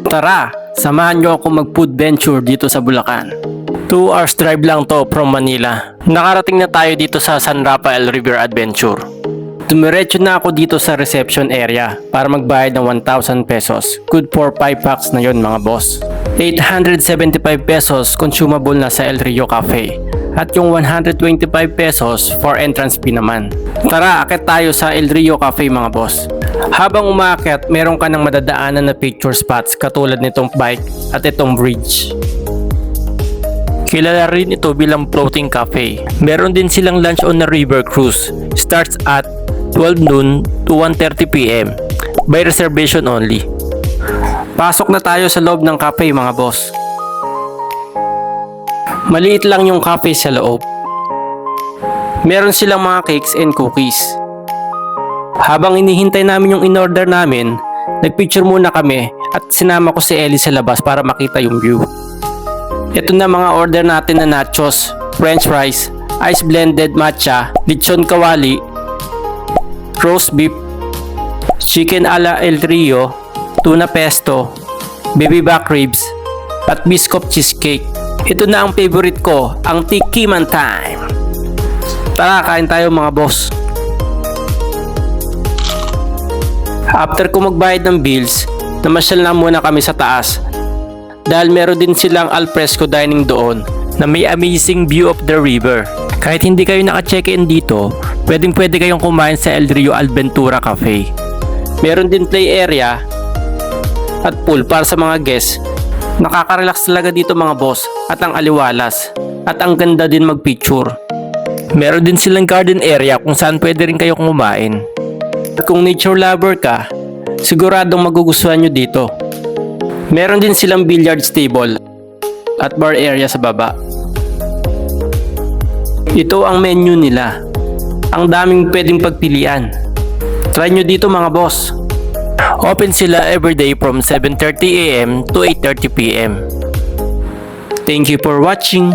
Tara, samahan nyo ako mag-food venture dito sa Bulacan. 2 hours drive lang to from Manila. Nakarating na tayo dito sa San Rafael River Adventure. Dumiretso na ako dito sa reception area para magbayad ng 1,000 pesos. Good for 5 packs na yon mga boss. 875 pesos consumable na sa El Rio Cafe. At yung 125 pesos for entrance fee naman. Tara, akit tayo sa El Rio Cafe mga boss. Habang umakyat, meron ka ng madadaanan na picture spots katulad nitong bike at itong bridge. Kilala rin ito bilang floating cafe. Meron din silang lunch on a river cruise. Starts at 12 noon to 1:30 PM. By reservation only. Pasok na tayo sa loob ng cafe mga boss. Maliit lang yung cafe sa loob. Meron silang mga cakes and cookies. Habang inihintay namin yung in-order namin, nagpicture muna kami at sinama ko si Ellie sa labas para makita yung view. Ito na mga order natin na nachos, french fries, ice blended matcha, lechon kawali, roast beef, chicken ala El Rio, tuna pesto, baby back ribs, at biscuit cheesecake. Ito na ang favorite ko, ang tikiman time. Tara, kain tayo mga boss. After ko magbayad ng bills, namasyal na muna kami sa taas dahil meron din silang alfresco dining doon na may amazing view of the river. Kahit hindi kayo naka-check-in dito, pwede kayong kumain sa El Rio Alventura Cafe. Meron din play area at pool para sa mga guests. Nakaka-relax talaga dito mga boss at ang aliwalas at ang ganda din mag-picture. Meron din silang garden area kung saan pwede rin kayo kumain. Kung nature lover ka, siguradong magugustuhan nyo dito. Meron din silang billiards table at bar area sa baba. Ito ang menu nila. Ang daming pwedeng pagpilian. Try nyo dito mga boss. Open sila everyday from 7:30 AM to 8:30 PM. Thank you for watching.